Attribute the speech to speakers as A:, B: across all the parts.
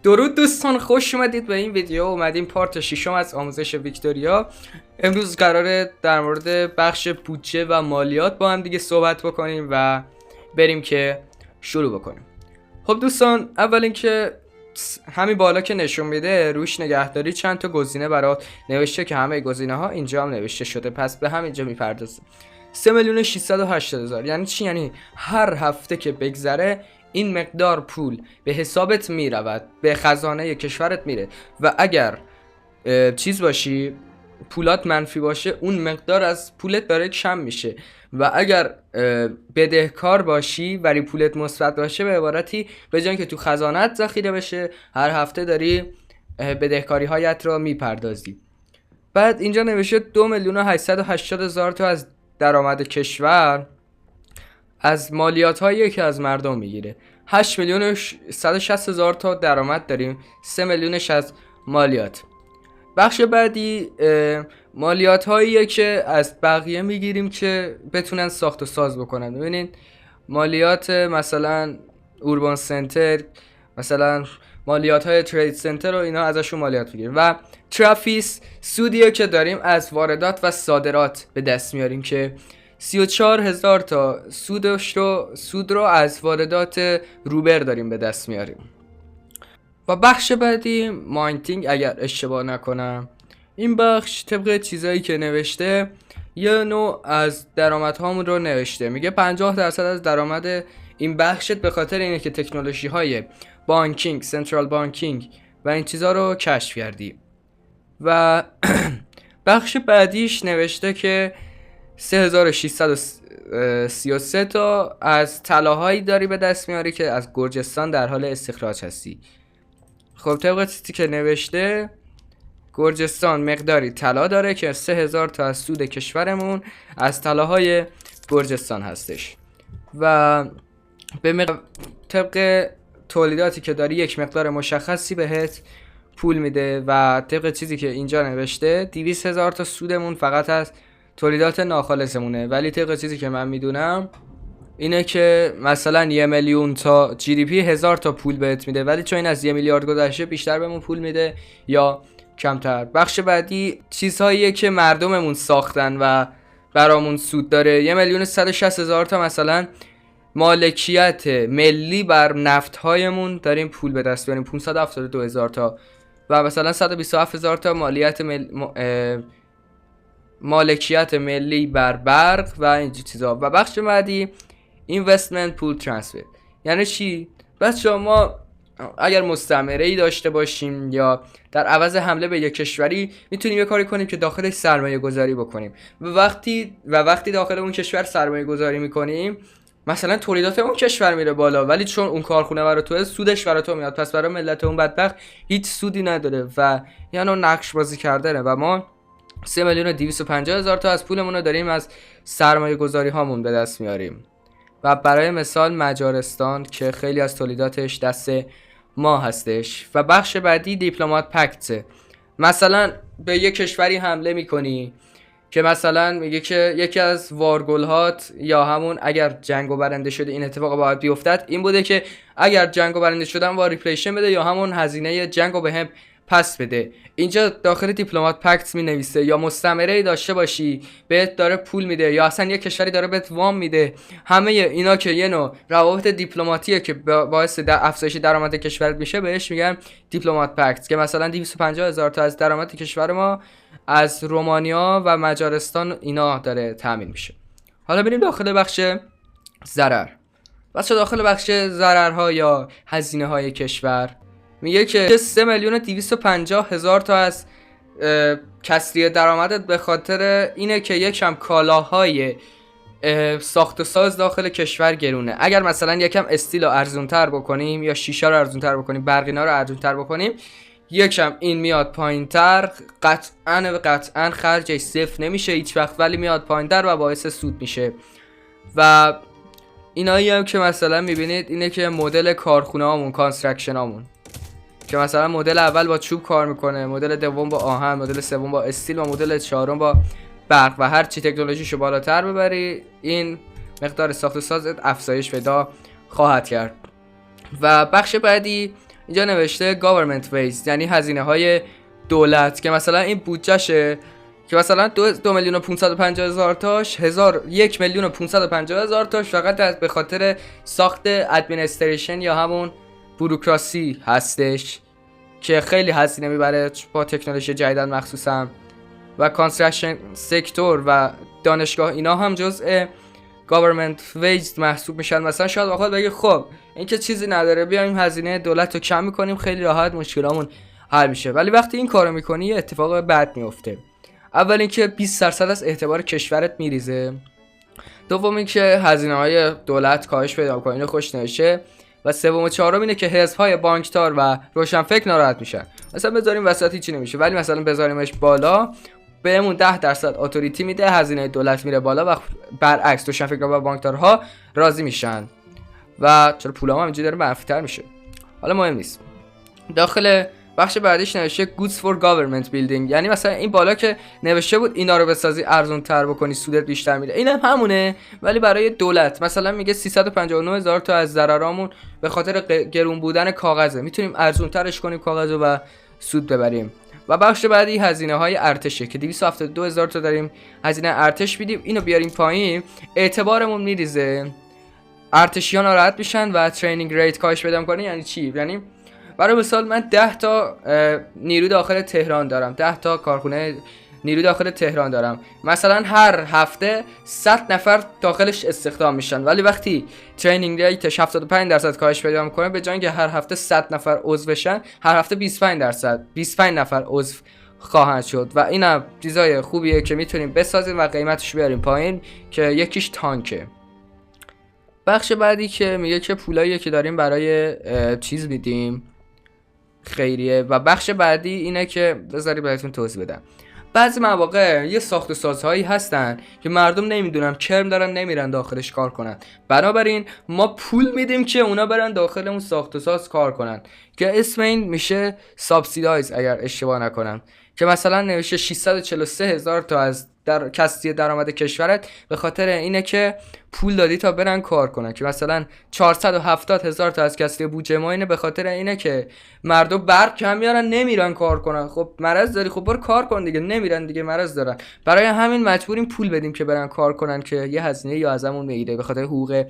A: درود دوستان، خوش اومدید به این ویدیو. اومدیم پارت 6 از آموزش ویکتوریا. امروز قراره در مورد بخش بودجه و مالیات با هم دیگه صحبت بکنیم و بریم که شروع بکنیم. خب دوستان، اول اینکه همین بالا که نشون میده روش نگهداری چند تا گزینه برات نوشته که همه گزینه ها اینجا هم نوشته شده، پس به همینجا میپردازیم. 3,680,000 یعنی چی؟ یعنی هر هفته که بگذره این مقدار پول به حسابت میرود، به خزانه کشورت میره و اگر چیز باشی، پولات منفی باشه، اون مقدار از پولت داره کم میشه و اگر بدهکار باشی ولی پولت مثبت باشه، به عبارتی به جای اینکه تو خزانت ذخیره بشه، هر هفته داری بدهکاری هایت رو میپردازی. بعد اینجا نوشته 2,880,000 تا از درآمد کشور از مالیات هایی که از مردم میگیره. 8,160,000 تا درآمد داریم، 3 میلیونش از مالیات. بخش بعدی مالیات هایی که از بقیه میگیریم که بتونن ساخت و ساز بکنن. ببینین مالیات مثلا اوربان سنتر، مثلا مالیات های ترید سنتر و اینا ازشون مالیات میگیریم و ترافیس سودیه که داریم از واردات و صادرات به دست میاریم که 34,000 تا سود رو از واردات روبر داریم به دست میاریم. و بخش بعدی ماینتینگ اگر اشتباه نکنم. این بخش طبق چیزایی که نوشته یه نوع از درآمدهامون رو نوشته، میگه 50% از درآمد این بخشت به خاطر اینه که تکنولوژی های بانکینگ، سنترال بانکینگ و این چیزا رو کشف کردی. و بخش بعدیش نوشته که 3,633 تا از طلاهایی داری به دست میاری که از گرجستان در حال استخراج هستی. خب طبق چیزی که نوشته گرجستان مقداری طلا داره که 3,000 تا از سود کشورمون از طلاهای گرجستان هستش و به طبق تولیداتی که داری یک مقدار مشخصی بهت پول میده و طبق چیزی که اینجا نوشته 200,000 تا سودمون فقط از تولیدات ناخالصمونه، ولی طبق چیزی که من میدونم اینه که مثلا 1,000,000 تا جی دی پی 1,000 تا پول بهت میده، ولی چون این از 1 میلیارد گذشته بیشتر بهمون پول میده یا کمتر. بخش بعدی چیزهاییه که مردممون ساختن و برامون سود داره. 1,160,000 تا مثلا مالکیت ملی بر نفت هایمون داریم پول به دست بیاریم، 572,000 تا و مثلا 127,000 تا مالکیت ملی بر برق و اینجور چیزا. و بخش بعدی اینوستمنت پول ترانسفر یعنی چی؟ بچه‌ها ما اگر مستعمره ای داشته باشیم یا در عوض حمله به یک کشوری میتونیم یه کاری کنیم که داخلش سرمایه گذاری بکنیم و وقتی داخل اون کشور سرمایه گذاری میکنیم مثلا تولیدات اون کشور میره بالا، ولی چون اون کارخونه برای توه سودش برای تو میاد، پس برای ملت اون بدبخت هیچ سودی نداره و یعنی نقش بازی کردنه و ما 3,250,000 تا از پولمون رو داریم از سرمایه گذاری هامون به دست میاریم. و برای مثال مجارستان که خیلی از تولیداتش دست ما هستش. و بخش بعدی دیپلمات پکت، مثلا به یک کشوری حمله میکنی که مثلا میگه که یکی از وارگلهات یا همون اگر جنگو برنده شده این اتفاق باید بیفتد این بوده که اگر جنگو برنده شدن وار ریپلیشن بده یا همون هزینه جنگو به هم پس بده. اینجا داخل دیپلمات پکت می نویسه یا مستعمره ای داشته باشی بهت داره پول میده یا اصلا یه کشوری داره بهت وام میده. همه اینا که یه نوع روابط دیپلماتیه که باعث افزایش درآمد کشورت میشه بهش میگن دیپلمات پکت، که مثلا 250,000 تا از درآمد کشور ما از رومانیا و مجارستان اینا داره تامین میشه. حالا بریم داخل بخش ضرر. بچه داخل بخش ضررها یا هزینه های کشور میگه که 3,250,000 تا از کسری درآمدت به خاطر اینه که یکم کالاهای ساخت و ساز داخل کشور گرونه. اگر مثلا یکم استیل رو ارزونتر بکنیم یا شیشه رو ارزونتر بکنیم، برقینا رو ارزونتر بکنیم، یکم این میاد پایینتر، قطعاً خرجش صفر نمیشه هیچ وقت، ولی میاد پایینتر و باعث سود میشه. و اینایی هم که مثلا میبینید اینه که مدل کارخونه هامون، کانسترکشن هامون، که مثلا مدل اول با چوب کار میکنه، مدل دوم با آهن، مدل سوم با استیل و مدل چهارم با برق و هر چی تکنولوژیشو بالاتر ببری این مقدار ساخت و سازت افزایش پیدا خواهد کرد. و بخش بعدی اینجا نوشته government waste یعنی هزینه های دولت، که مثلا این بودجهشه که مثلا 2,550,000 تاش 1,550,000 تاش فقط به خاطر ساخت ادمنستریشن یا همون بوروکراسی هستش که خیلی هزینه میبره با تکنولوژی جدیدن مخصوصا، و کانستراکشن سکتور و دانشگاه اینا هم جزء government waste محسوب میشن. مثلا شاید واقعا بگه خب این که چیزی نداره بیایم هزینه دولت رو کم میکنیم خیلی راحت مشکلامون حل میشه، ولی وقتی این کارو میکنی یه اتفاق بد میفته. اول اینکه 20% از اعتبار کشورت میریزه، دوم اینکه هزینه‌های دولت کاهش پیدا می‌کنه، اینو خوش نوشته، و سوم و چهارم اینه که حزب‌های بانکدار و روشنفکر ناراحت میشن. مثلا بذاریم وسط هیچی نمیشه، ولی مثلا بذاریمش بالا بهمون 10% اتوریتی میده، هزینه دولت میره بالا و برعکس روشنفکرها و بانکدارها راضی میشن و چرا پولام هم اینجوری داره منفی‌تر میشه. حالا مهم نیست. داخل بخش بعدیش نوشته goods for government building، یعنی مثلا این بالا که نوشته بود اینا رو بسازی ارزون تر بکنی سودت بیشتر میره، اینم همونه ولی برای دولت. مثلا میگه 359,000 تا از ضررامون به خاطر گرون بودن کاغذه، میتونیم ارزون ترش کنیم کاغذو و سود ببریم. و بخش بعدی هزینه های ارتشه که 272,000 تا داریم هزینه ارتش میدیم، اینو بیاریم پایین اعتبارمون میریزه، ارتشیان ناراحت میشن و ترینینگ ریت کاهش پیدا میکنه. یعنی چی؟ یعنی برای مثال من 10 تا نیرو داخل تهران دارم، 10 تا کارخونه نیرو داخل تهران دارم، مثلا هر هفته 100 نفر داخلش استخدام میشن، ولی وقتی ترینینگ ریتش 75% کاهش پیدا میکنه، به جای اینکه هر هفته 100 نفر عضو بشن هر هفته 25 نفر عضو خواهند شد و اینم چیزای خوبیه که میتونیم بسازیم و قیمتش بیاریم پایین، که یکیش تانکه. بخش بعدی که میگه که پولاییه که داریم برای چیز میدیم خیریه، و بخش بعدی اینه که بذاری بهتون توضیح بدم. بعضی مواقع یه ساخت و سازهایی هستن که مردم نمیدونن کرم دارن نمیرن داخلش کار کنن، بنابراین ما پول میدیم که اونا برن داخل اون ساخت و ساز کار کنن که اسم این میشه سابسیدایز اگر اشتباه نکنم، که مثلا نوشته 643,000 تا از کسری درآمد کشورت به خاطر اینه که پول دادی تا برن کار کنن، که مثلا 470,000 تا از کسری بودجه ما اینه به خاطر اینه که مردم برق کم میارن نمیرن کار کنن. خب مرض داری، خب برو کار کن دیگه، نمیرن دیگه مرض دارن، برای همین مجبوریم پول بدیم که برن کار کنن که یه هزینه یا ازمون بگیره به خاطر حقوق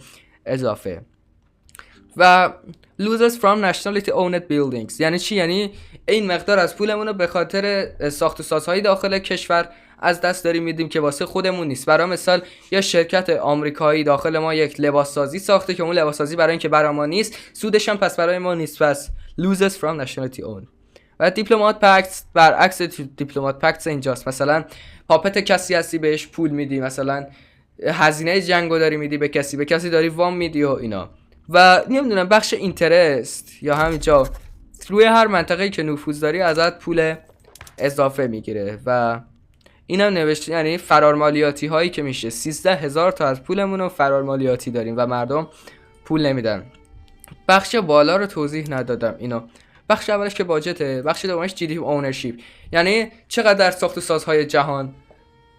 A: اضافه. و loses from nationality owned buildings یعنی چی؟ یعنی این مقدار از پولمون رو به خاطر ساخت و سازهای داخل کشور از دست داریم میدیم که واسه خودمون نیست. برای مثال یه شرکت آمریکایی داخل ما یک لباس سازی ساخته که اون لباس سازی برای اینکه برای ما نیست، سودش هم پس برای ما نیست، پس loses from nationality owned. و دیپلمات پکت برعکس دیپلمات پکت اینجاست، مثلا پاپت کسی هستی بهش پول میدی، مثلا هزینه جنگو داری میدی به کسی داری وام میدی و اینا. و نمیدونم بخش اینترست یا همینجا روی هر منطقه‌ای که نفوذ داری ازت پول اضافه میگیره و اینم نوشته، یعنی فرار مالیاتی هایی که میشه 13,000 تا از پولمون رو فرار مالیاتی داریم و مردم پول نمیدن. بخش بالا رو توضیح ندادم اینو. بخش اولش که باجته، بخش دومش جی دی اونرشیپ، یعنی چقدر در ساخت و سازهای جهان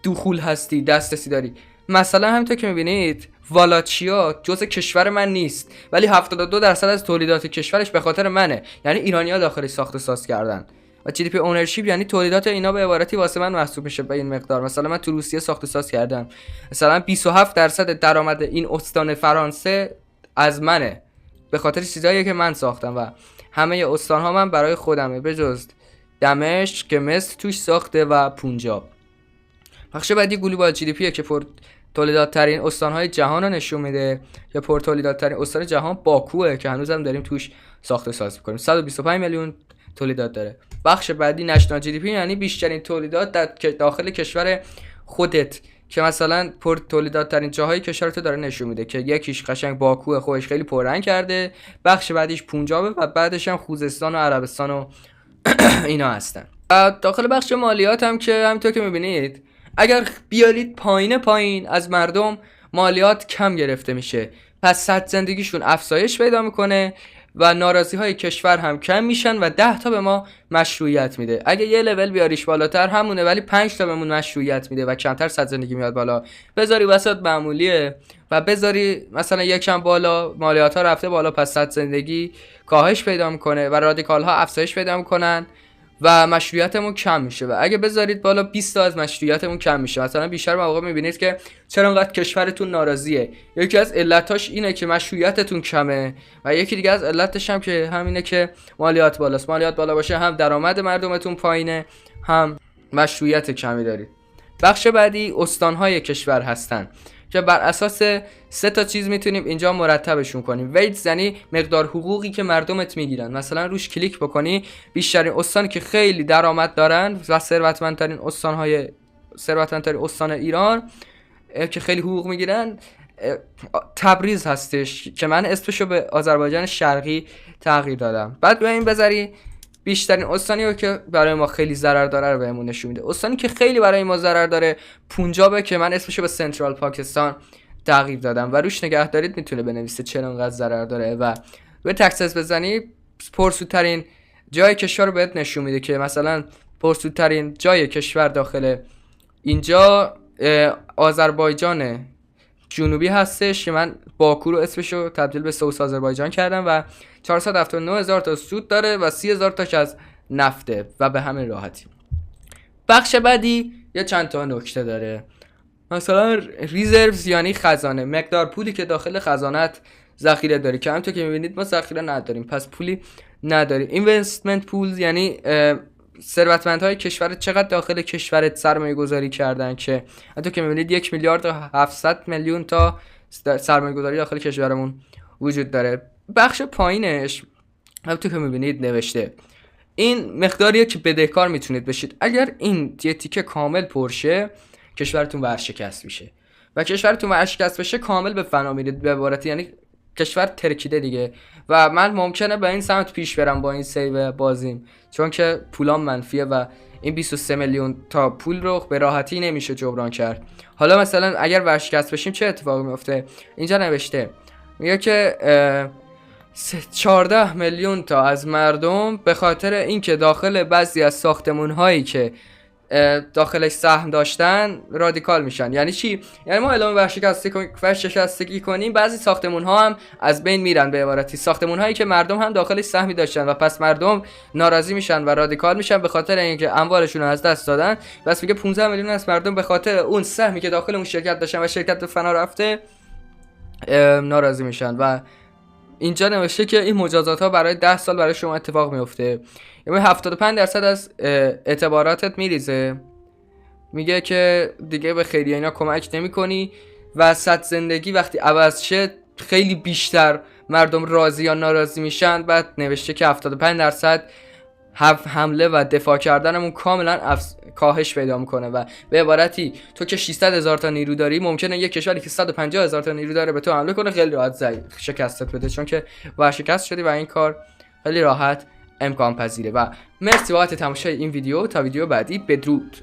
A: دخول هستی، دسترسی داری. مثلا همینطور که میبینید والاچیا جزء کشور من نیست، ولی 72% از تولیدات کشورش به خاطر منه، یعنی ایرانی‌ها داخلش ساخت و ساز کردن. و جی دی پی اونرشیپ یعنی تولیدات اینا به عبارتی واسه من محسوب میشه به این مقدار. مثلا من تو روسیه ساخت و ساز کردم، مثلا 27% درآمد این استان فرانسه از منه به خاطر چیزایی که من ساختم و همه استان‌ها من برای خودمه به جز دمشق که مصر توش ساخته و پونجاب. بخش بعدی گلوبال جی دی پیه که پر تولیدات ترین استان‌های جهان رو نشون میده، که پر تولیدات ترین استان جهان باکوه که هنوزم داریم توش ساخت و ساز می‌کنیم، 125 میلیون تولیدات داره. بخش بعدی نشنال جی دی پی یعنی بیشترین تولیدات در داخل کشور خودت، که مثلا پر تولیدات ترین جاهای کشورت داره نشون میده، که یکیش قشنگ باکوه خودش خیلی پررنگ کرده، بخش بعدیش پونجابه و بعدش هم خوزستان و عربستان و اینا هستن. داخل بخش مالیات هم که همونطور که میبینید اگر بیارید پایین از مردم مالیات کم گرفته میشه، پس سطح زندگیشون افزایش پیدا میکنه و ناراضی های کشور هم کم میشن و 10 تا به ما مشروعیت میده. اگه یه لول بیاریش بالاتر همونه، ولی 5 تا بهمون مشروعیت میده و کمتر صد زندگی میاد بالا. بذاری وسط معمولیه و بذاری مثلا یکم بالا مالیات ها رفته بالا، پس صد زندگی کاهش پیدا میکنه و رادیکال ها افزایش پیدا میکنن و مشروعیتمون کم میشه. و اگه بذارید بالا 20 تا از مشروعیتمون کم میشه. مثلا بیشتر مواقع میبینید که چرا انقدر کشورتون ناراضیه، یکی از علتاش اینه که مشروعیتتون کمه و یکی دیگه از علتش هم که همینه که مالیات بالاست. مالیات بالا باشه هم درآمد مردمتون پایینه، هم مشروعیت کمی دارید. بخش بعدی استانهای کشور هستن که بر اساس 3 تا چیز میتونیم اینجا مرتبشون کنیم. ویتز یعنی مقدار حقوقی که مردمت میگیرن. مثلا روش کلیک بکنی بیشترین استانی که خیلی درآمد دارن و ثروتمندترین استان ایران که خیلی حقوق میگیرن تبریز هستش که من اسمشو به آذربایجان شرقی تغییر دادم. بعد به این بذاری بیشترین استانی که برای ما خیلی ضرر داره رو بهمون نشون میده. استانی که خیلی برای ما ضرر داره پونجابه که من اسمشو به سنترال پاکستان تغییر دادم و روش نگه دارید میتونه بنویسه چرا انقدر ضرر داره و به تکساس بزنی پرسودترین جای کشور رو بهت نشون میده که مثلا پرسودترین جای کشور داخل اینجا آذربایجان جنوبی هستش که من باکو رو اسمشو تبدیل به سوئوس آذربایجان کردم و 479,000 تا سود داره و 30,000 تاش از نفته و به همین راحتی. بخش بعدی یا چند تا نکته داره. مثلا ریزروز یعنی خزانه، مقدار پولی که داخل خزانت ذخیره داری که همونطور که میبینید ما ذخیره نداریم پس پولی نداریم. اینوستمنت پولز یعنی ثروتمندهای کشور چقدر داخل کشورت سرمایه گذاری کردن که همونطور که میبینید 1 میلیارد و 700 میلیون تا سرمایه گذاری داخل کشورمون وجود داره. بخش پایینش همونطور که میبینید نوشته این مقداریه که بدهکار میتونید بشید. اگر این یه تیکه کامل پرشه کشورتون ورشکست میشه و کشورتون ورشکست بشه کامل به فنا میرید، به عبارتی یعنی کشور ترکیده دیگه و من ممکنه به این سمت پیش برم با این سیو بازیم چون که پولام منفیه و این 23 میلیون تا پول رو به راحتی نمیشه جبران کرد. حالا مثلا اگر ورشکست بشیم چه اتفاقی میفته؟ اینجا نوشته میگه که 14 میلیون تا از مردم به خاطر اینکه داخل بعضی از ساختمون هایی که داخلش سهم داشتن رادیکال میشن. یعنی چی؟ یعنی ما اعلام ورشکستگی کنیم بعضی ساختمون ها هم از بین میرن، به عبارتی ساختمون هایی که مردم هم داخلش سهمی داشتن و پس مردم ناراضی میشن و رادیکال میشن به خاطر اینکه اموالشون رو از دست دادن. بس میگه 15 میلیون از مردم به خاطر اون سهمی که داخل اون شرکت داشتن و شرکت به فنا رفته ناراضی میشن و اینجا نوشته که این مجازات ها برای 10 سال برای شما اتفاق میفته. یعنی 75% از اعتباراتت میریزه. میگه که دیگه به خیریه اینا کمک نمی کنی و صد زندگی وقتی عوض شه خیلی بیشتر مردم راضی یا ناراضی میشن. بعد نوشته که 75% حمله و دفاع کردنمون کاملا کاهش پیدا میکنه و به عبارتی تو که 600,000 تا نیرو داری ممکنه یک کشوری که 150,000 تا نیرو داره به تو حمله کنه خیلی راحت شکستت بده چون که ورشکست شدی و این کار خیلی راحت امکان پذیره. و مرسی بابت تماشای این ویدیو. تا ویدیو بعدی بدرود.